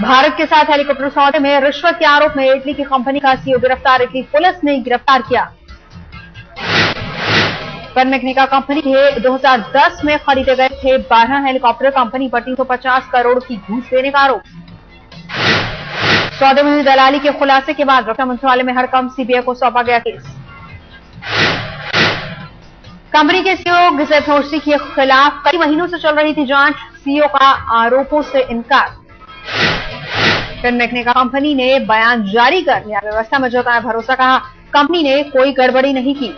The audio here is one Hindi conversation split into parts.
भारत के साथ हेलीकॉप्टर सौदे में रिश्वत के आरोप में इटली की कंपनी का सीईओ गिरफ्तार। इटली पुलिस ने गिरफ्तार किया। पेनमेक्निका कंपनी के 2010 में खरीदे गए थे 12 हेलीकॉप्टर। कंपनी पर 350 करोड़ की घूस देने का आरोप। सौदे में हुई दलाली के खुलासे के बाद रक्षा मंत्रालय में हड़कंप, सीबीआई को सौंपा गया केस। कंपनी के सीईओ गिसेप होर्स्टी के खिलाफ कई महीनों से चल रही थी जांच। सीईओ का आरोपों से इनकार। पेनमेक्निका कंपनी ने बयान जारी कर न्याय व्यवस्था में जताया भरोसा। कहा कंपनी ने कोई गड़बड़ी नहीं की।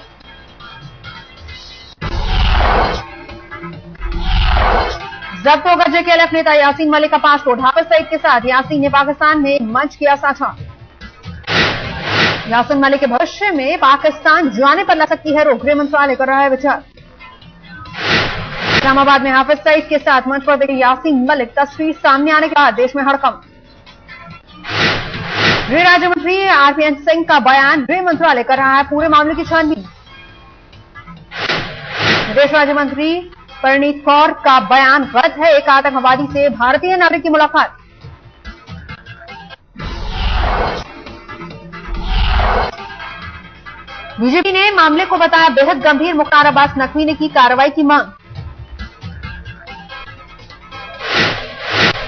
जब्त होगा जेकेएलएफ नेता यासीन मलिक का पासपोर्ट। हाफिज सईद के साथ यासीन ने पाकिस्तान में मंच किया साझा। यासीन मलिक के भविष्य में पाकिस्तान जाने पर लग सकती है रोक। गृह मंत्रालय कर रहा है विचार। इस्लामाबाद में हाफिज सईद के साथ मंच पर देखे यासीन मलिक। तस्वीर सामने आने के बाद देश में हड़कंप। गृह राज्य मंत्री आरपीएन सिंह का बयान। गृह मंत्रालय कर रहा है पूरे मामले की छानबीन। विदेश राज्य मंत्री परनीत कौर का बयान गलत है। एक आतंकवादी से भारतीय नागरिक की मुलाकात। बीजेपी ने मामले को बताया बेहद गंभीर। मुख्तार अब्बास नकवी ने की कार्रवाई की मांग।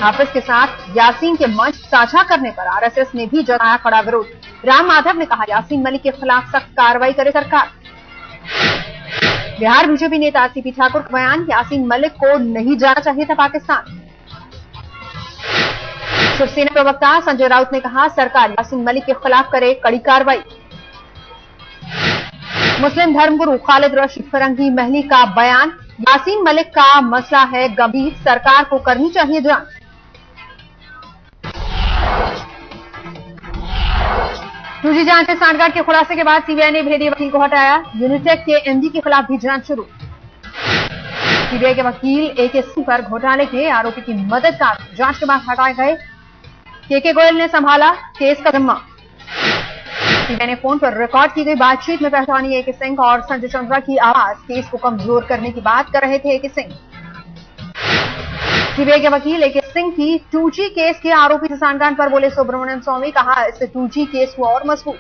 हाफिज के साथ यासीन के मंच साझा करने पर आरएसएस ने भी जताया कड़ा विरोध। राम माधव ने कहा यासीन मलिक के खिलाफ सख्त कार्रवाई करे सरकार। बिहार बीजेपी नेता सीपी ठाकुर का बयान। यासीन मलिक को नहीं जाना चाहिए था पाकिस्तान। शिवसेना प्रवक्ता संजय राउत ने कहा सरकार यासीन मलिक के खिलाफ करे कड़ी कार्रवाई। मुस्लिम धर्मगुरु खालिद रशीद फरंगी महली का बयान। यासीन मलिक का मसला है गंभीर, सरकार को करनी चाहिए जांच। टूजी जांच में सांठगांठ के खुलासे के बाद सीबीआई ने भेदी वकील को हटाया। यूनिटेक के एमडी के खिलाफ भी जांच शुरू। सीबीआई के वकील एके सिंह पर घोटाले के आरोपी की मदद का जांच के बाद हटाए गए। केके गोयल ने संभाला केस का जिम्मा। सीबीआई ने फोन पर रिकॉर्ड की गई बातचीत में पहचानी एके सिंह और संजय चंद्रा की आवाज। केस को कमजोर करने की बात कर रहे थे एके सिंह। सीबीआई के वकील एके सिंह की 2G केस के आरोपी से सांठगांठ पर बोले सुब्रमण्यम स्वामी। कहा इससे 2G केस हुआ और मजबूत।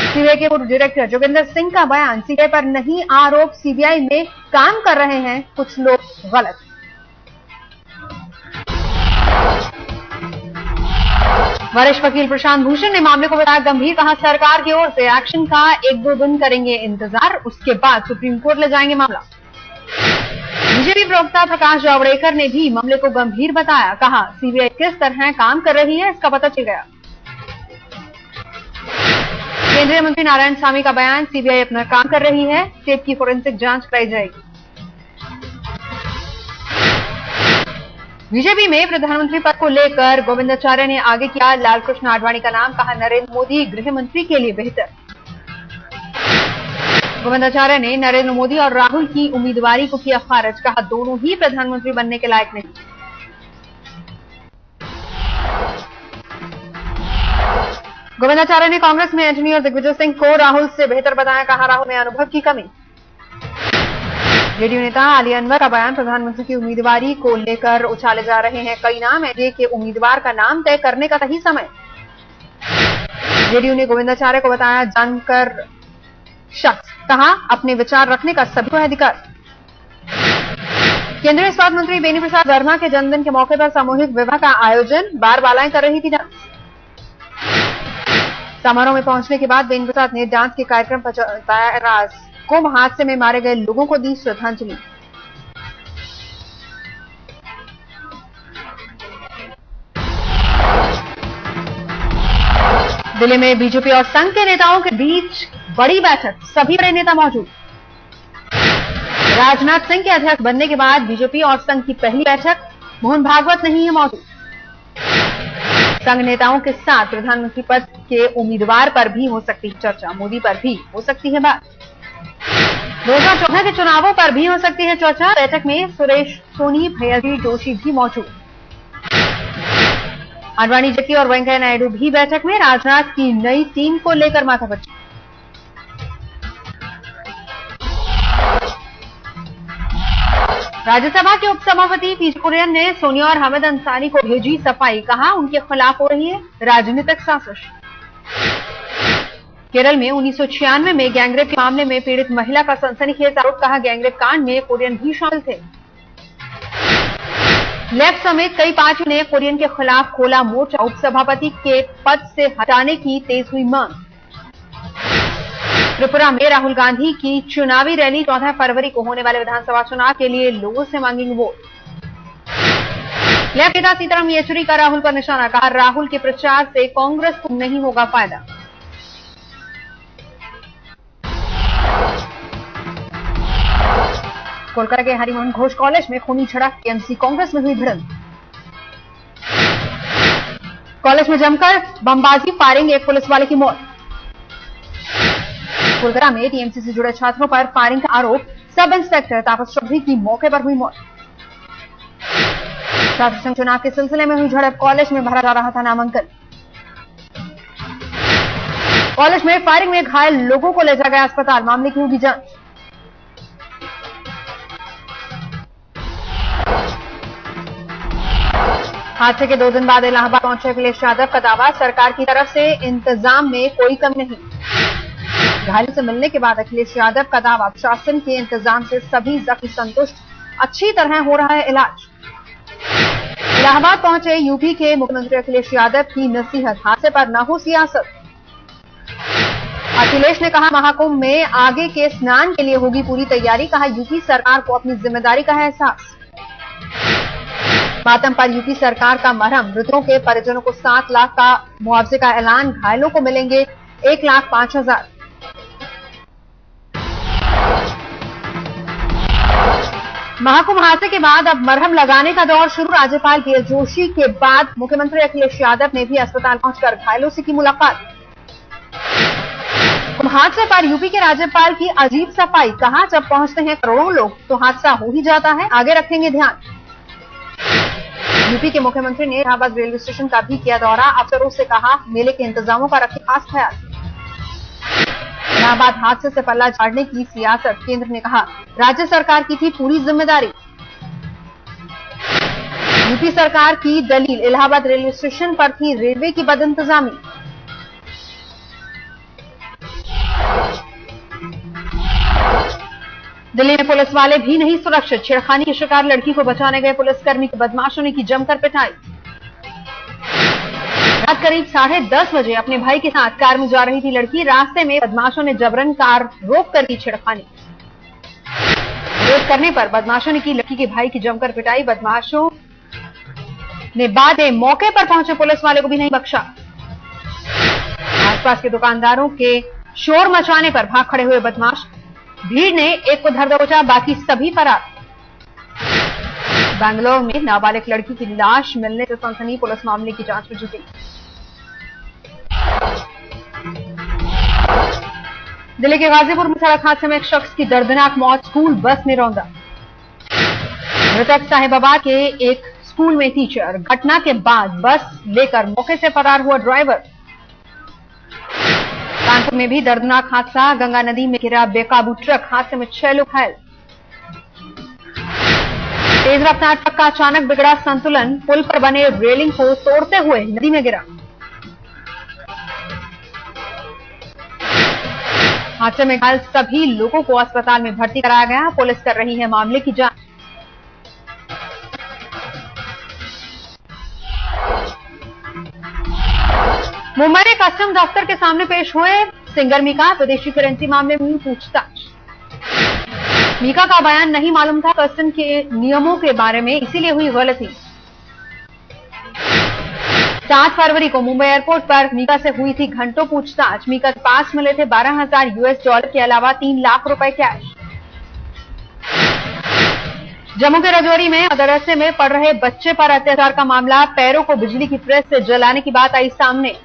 सीबीआई के पूर्व डायरेक्टर जोगिंदर सिंह का बयान। सीबीआई पर नहीं आरोप, सीबीआई में काम कर रहे हैं कुछ लोग गलत। वरिष्ठ वकील प्रशांत भूषण ने मामले को बताया गंभीर। कहा सरकार की ओर से एक्शन का 1-2 दिन करेंगे इंतजार, उसके बाद सुप्रीम कोर्ट ले जाएंगे मामला। बीजेपी प्रवक्ता प्रकाश जावड़ेकर ने भी मामले को गंभीर बताया। कहा सीबीआई किस तरह काम कर रही है इसका पता चल गया। केंद्रीय मंत्री नारायणसामी का बयान। सीबीआई अपना काम कर रही है, टेप की फोरेंसिक जांच कराई जाएगी। बीजेपी में प्रधानमंत्री पद को लेकर गोविंदाचार्य ने आगे किया लालकृष्ण आडवाणी का नाम। कहा नरेंद्र मोदी गृह मंत्री के लिए बेहतर। गोविंदाचार्य ने नरेंद्र मोदी और राहुल की उम्मीदवारी को किया खारिज। कहा दोनों ही प्रधानमंत्री बनने के लायक नहीं। गोविंदाचार्य ने कांग्रेस में एंटनी और दिग्विजय सिंह को राहुल से बेहतर बताया। कहा राहुल में अनुभव की कमी। जेडीयू नेता अली अनवर का बयान। प्रधानमंत्री की उम्मीदवारी को लेकर उछाले जा रहे हैं कई नाम। एनडीए के उम्मीदवार का नाम तय करने का सही समय। जेडीयू ने गोविंदाचार्य को बताया जानकर शख्स। कहा अपने विचार रखने का सभी को अधिकार। केंद्रीय स्वास्थ्य मंत्री बेनी प्रसाद वर्मा के जन्मदिन के मौके पर सामूहिक विवाह का आयोजन। बारबालाएं कर रही थी डांस। समारोह में पहुंचने के बाद बेनी प्रसाद ने डांस के कार्यक्रम पर जताया राज। कुंभ हादसे में मारे गए लोगों को दी श्रद्धांजलि। दिल्ली में बीजेपी और संघ के नेताओं के बीच बड़ी बैठक। सभी बड़े नेता मौजूद। राजनाथ सिंह के अध्यक्ष बनने के बाद बीजेपी और संघ की पहली बैठक। मोहन भागवत नहीं है मौजूद। संघ नेताओं के साथ प्रधानमंत्री पद के उम्मीदवार पर भी हो सकती है चर्चा। मोदी पर भी हो सकती है बात। 2014 के चुनावों पर भी हो सकती है चर्चा। बैठक में सुरेश सोनी, भैयाजी जोशी भी मौजूद। आडवाणी, जेटली और वेंकैया नायडू भी बैठक में। राजनाथ की नई टीम को लेकर माथापच्ची। राज्यसभा के उपसभापति पीसी कुरियन ने सोनिया और हामिद अंसारी को भेजी सफाई, कहा उनके खिलाफ हो रही है राजनीतिक साजिश। केरल में 1996 में गैंगरेप के मामले में पीड़ित महिला का सनसनीखेज आरोप, कहा गैंगरेप कांड में कुरियन भी शामिल थे। लेफ्ट समेत कई पार्टियों ने कुरियन के खिलाफ खोला मोर्चा, उपसभापति के पद से हटाने की तेज हुई मांग। त्रिपुरा में राहुल गांधी की चुनावी रैली 14 फरवरी को होने वाले विधानसभा चुनाव के लिए लोगों से मांगेंगे वोट। लेफ्ट नेता सीताराम येचुरी का राहुल पर निशाना, कहा राहुल के प्रचार से कांग्रेस को नहीं होगा फायदा। कोलकाता के हरिमोहन घोष कॉलेज में खूनी झड़प, टीएमसी कांग्रेस में हुई भिड़ंत। कॉलेज में जमकर बमबाजी, फायरिंग, एक पुलिस वाले की मौत। कोलकाता में टीएमसी से जुड़े छात्रों पर फायरिंग का आरोप, सब इंस्पेक्टर तापस चौधरी की मौके पर हुई मौत। छात्र संघ चुनाव के सिलसिले में हुई झड़प, कॉलेज में भरा जा रहा था नामांकन। कॉलेज में फायरिंग में घायल लोगों को ले जाया गया अस्पताल, मामले की होगी जांच। हादसे के 2 दिन बाद इलाहाबाद पहुंचे अखिलेश यादव का दावा, सरकार की तरफ से इंतजाम में कोई कमी नहीं। घायलों से मिलने के बाद अखिलेश यादव का दावा, शासन के इंतजाम से सभी जख्मी संतुष्ट, अच्छी तरह हो रहा है इलाज। इलाहाबाद पहुंचे यूपी के मुख्यमंत्री अखिलेश यादव की नसीहत, हादसे पर न हो सियासत। अखिलेश ने कहा महाकुंभ में आगे के स्नान के लिए होगी पूरी तैयारी, कहा यूपी सरकार को अपनी जिम्मेदारी का है एहसास। मातम पर यूपी सरकार का मरहम, मृतकों के परिजनों को 7 लाख का मुआवजे का ऐलान, घायलों को मिलेंगे 1,05,000। महाकुंभ हादसे के बाद अब मरहम लगाने का दौर शुरू। राज्यपाल बीएल जोशी के बाद मुख्यमंत्री अखिलेश यादव ने भी अस्पताल पहुंचकर घायलों से की मुलाकात। कुंभ हादसे पर यूपी के राज्यपाल की अजीब सफाई, कहा जब पहुंचते हैं करोड़ों लोग तो हादसा हो ही जाता है, आगे रखेंगे ध्यान। यूपी के मुख्यमंत्री ने इलाहाबाद रेलवे स्टेशन का भी किया दौरा, अफसरों से कहा मेले के इंतजामों का रखें खास ख्याल। इलाहाबाद हादसे से पल्ला झाड़ने की सियासत, केंद्र ने कहा राज्य सरकार की थी पूरी जिम्मेदारी। यूपी सरकार की दलील, इलाहाबाद रेलवे स्टेशन पर थी रेलवे की बदइंतजामी। दिल्ली में पुलिस वाले भी नहीं सुरक्षित, छेड़खानी की शिकार लड़की को बचाने गए पुलिसकर्मी की बदमाशों ने की जमकर पिटाई। रात करीब 10:30 बजे अपने भाई के साथ कार में जा रही थी लड़की, रास्ते में बदमाशों ने जबरन कार रोक कर की छेड़खानी। विरोध करने पर बदमाशों ने की लड़की के भाई की जमकर पिटाई। बदमाशों ने बाद में मौके पर पहुंचे पुलिस वाले को भी नहीं बख्शा। आसपास के दुकानदारों के शोर मचाने पर भाग खड़े हुए बदमाश, भीड़ ने एक को धर दबोचा, बाकी सभी फरार। बैंगलोर में नाबालिग लड़की की लाश मिलने से सनसनी, पुलिस मामले की जांच में जुटी। दिल्ली के गाजीपुर में सड़क हादसे में एक शख्स की दर्दनाक मौत, स्कूल बस में रौंदा। मृतक साहिबाबाद के एक स्कूल में टीचर, घटना के बाद बस लेकर मौके से फरार हुआ ड्राइवर। कानपुर में भी दर्दनाक हादसा, गंगा नदी में गिरा बेकाबू ट्रक, हादसे में 6 लोग घायल। तेज रफ्तार ट्रक का अचानक बिगड़ा संतुलन, पुल पर बने रेलिंग को तोड़ते हुए नदी में गिरा। हादसे में घायल सभी लोगों को अस्पताल में भर्ती कराया गया, पुलिस कर रही है मामले की जांच। मुंबई में कस्टम दफ्तर के सामने पेश हुए सिंगर मीका, विदेशी करेंसी मामले में हुई पूछताछ। मीका का बयान नहीं मालूम था कस्टम के नियमों के बारे में, इसीलिए हुई गलती। 7 फरवरी को मुंबई एयरपोर्ट पर मीका से हुई थी घंटों पूछताछ। मीका के पास मिले थे $12,000 के अलावा 3 लाख रुपए कैश। जम्मू के राजौरी में मदरसे में पढ़ रहे बच्चे पर अत्याचार का मामला, पैरों को बिजली की प्रेस से जलाने की बात आई सामने।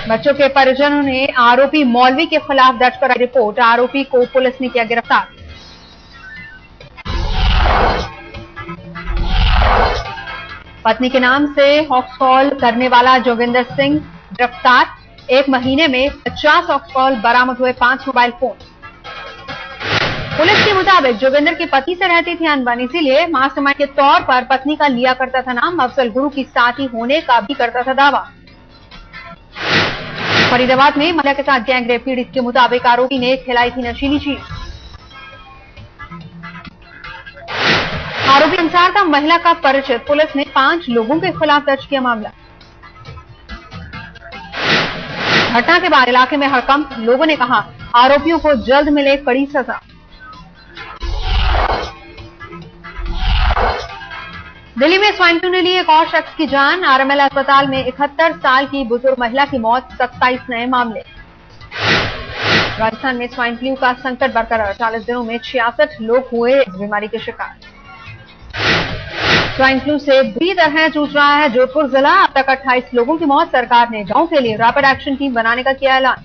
बच्चों के परिजनों ने आरोपी मौलवी के खिलाफ दर्ज कराई रिपोर्ट, आरोपी को पुलिस ने किया गिरफ्तार। पत्नी के नाम से हॉक्स कॉल करने वाला जोगिंदर सिंह गिरफ्तार, 1 महीने में 50 हॉक्स कॉल बरामद हुए, 5 मोबाइल फोन। पुलिस के मुताबिक जोगिंदर के पति से रहती थी अनबन, इसीलिए मास्टरमाइंड के तौर पर पत्नी का लिया करता था नाम। अफजल गुरु की साथी होने का भी करता था दावा। फरीदाबाद में महिला के साथ गैंगरेप, पीड़ित के मुताबिक आरोपी ने खिलाई थी नशीली चीज। आरोपी अनुसार था महिला का परिचित। पुलिस ने 5 लोगों के खिलाफ दर्ज किया मामला। घटना के बाद इलाके में हड़कंप, लोगों ने कहा आरोपियों को जल्द मिले कड़ी सजा। दिल्ली में स्वाइन फ्लू ने ली एक और शख्स की जान। आरएमएल अस्पताल में 71 साल की बुजुर्ग महिला की मौत, 27 नए मामले। राजस्थान में स्वाइन फ्लू का संकट बरकरार, 40 दिनों में 66 लोग हुए इस बीमारी के शिकार। स्वाइन फ्लू से बुरी तरह जूझ रहा है जोधपुर जिला। अब तक 28 लोगों की मौत। सरकार ने गांव के लिए रैपिड एक्शन टीम बनाने का किया ऐलान।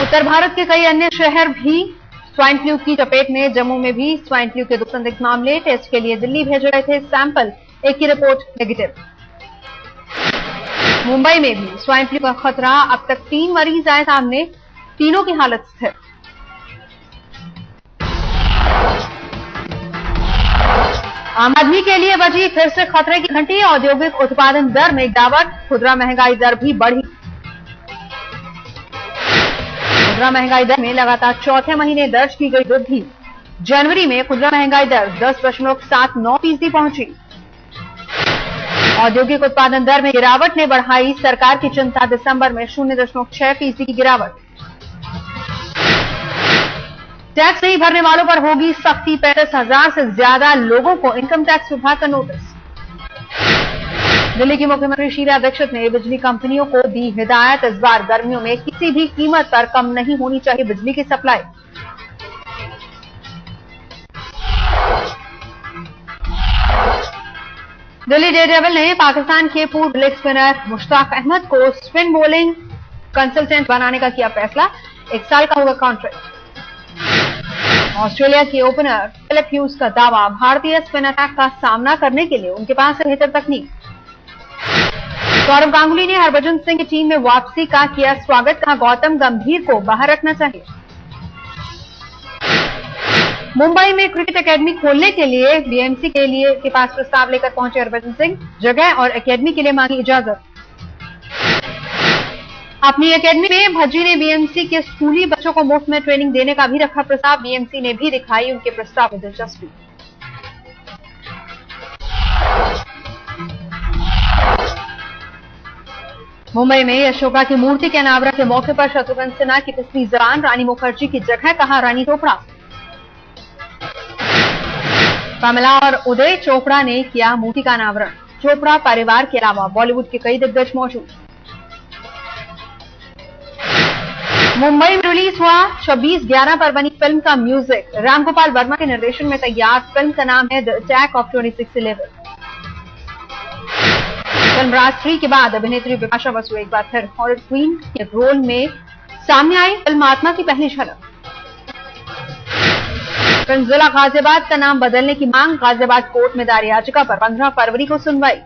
उत्तर भारत के कई अन्य शहर भी स्वाइन फ्लू की चपेट में। जम्मू में भी स्वाइन फ्लू के 2 संदिग्ध मामले। टेस्ट के लिए दिल्ली भेजे गए थे सैंपल, एक की रिपोर्ट नेगेटिव। मुंबई में भी स्वाइन फ्लू का खतरा। अब तक 3 मरीज आए सामने, तीनों की हालत स्थिर। आम आदमी के लिए बजी फिर से खतरे की घंटी। औद्योगिक उत्पादन दर में गिरावट, खुदरा महंगाई दर भी बढ़ी। खुदरा महंगाई दर में लगातार चौथे महीने दर्ज की गई वृद्धि। जनवरी में खुदरा महंगाई दर 10.79% पहुंची। औद्योगिक उत्पादन दर में गिरावट ने बढ़ाई सरकार की चिंता। दिसंबर में 0.6% की गिरावट। टैक्स नहीं भरने वालों पर होगी सख्ती। 35,000 से ज्यादा लोगों को इनकम टैक्स विभाग का नोटिस। दिल्ली की मुख्यमंत्री शीला दीक्षित ने बिजली कंपनियों को दी हिदायत। इस बार गर्मियों में किसी भी कीमत पर कम नहीं होनी चाहिए बिजली की सप्लाई। दिल्ली डेयरडेविल ने पाकिस्तान के पूर्व लेग स्पिनर मुश्ताक अहमद को स्पिन बॉलिंग कंसल्टेंट बनाने का किया फैसला। 1 साल का होगा कॉन्ट्रैक्ट। ऑस्ट्रेलिया के ओपनर फिलिप ह्यूज का दावा, भारतीय स्पिन अटैक का सामना करने के लिए उनके पास है बेहतर तकनीक। सौरव गांगुली ने हरभजन सिंह की टीम में वापसी का किया स्वागत। कहा गौतम गंभीर को बाहर रखना चाहिए। मुंबई में क्रिकेट एकेडमी खोलने के लिए बीएमसी के पास प्रस्ताव लेकर पहुंचे हरभजन सिंह। जगह और एकेडमी के लिए मांगी इजाजत। अपनी एकेडमी में भज्जी ने बीएमसी के स्कूली बच्चों को मुफ्त में ट्रेनिंग देने का भी रखा प्रस्ताव। बीएमसी ने भी दिखाई उनके प्रस्ताव में दिलचस्पी। मुंबई में अशोका की मूर्ति के अनावरण के मौके पर शत्रुघ्न सिन्हा की पिछली जबान। रानी मुखर्जी की जगह कहा रानी चोपड़ा। कमला और उदय चोपड़ा ने किया मूर्ति का अनावरण। चोपड़ा परिवार के अलावा बॉलीवुड के कई दिग्गज मौजूद। मुंबई में रिलीज हुआ 26/11 पर बनी फिल्म का म्यूजिक। रामगोपाल वर्मा के निर्देशन में तैयार फिल्म का नाम है द अटैक ऑफ 26/11। फिल्म राज 3 के बाद अभिनेत्री बिपाशा बसु एक बार फिर हॉरर क्वीन के रोल में सामने आई। फिल्म आत्मा की पहली झलक। फिल्म जिला गाजियाबाद का नाम बदलने की मांग। गाजियाबाद कोर्ट में दायर याचिका पर 15 फरवरी को सुनवाई।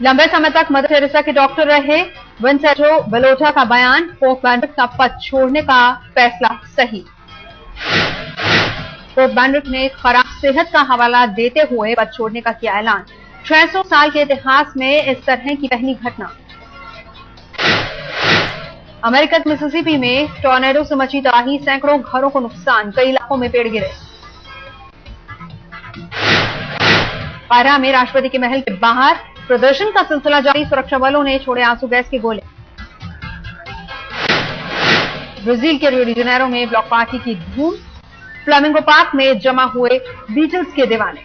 लंबे समय तक मदर टेरेसा के डॉक्टर रहे विंसेंटो बेलोटा का बयान। पोप बेनेडिक्ट का पद छोड़ने का फैसला सही। पोप बेनेडिक्ट ने खराब सेहत का हवाला देते हुए पद छोड़ने का किया ऐलान। 600 साल के इतिहास में इस तरह की पहली घटना। अमेरिका के मिसिसिपी में टॉर्नेडो से मची तबाही। सैकड़ों घरों को नुकसान। कई इलाकों में पेड़ गिरे। कायरा में राष्ट्रपति के महल के बाहर प्रदर्शन का सिलसिला जारी। सुरक्षा बलों ने छोड़े आंसू गैस के गोले। ब्राजील के रियो डी जेनेरो में ब्लॉक पार्टी की धूम। फ्लामिंगो पार्क में जमा हुए बीटल्स के दीवाने।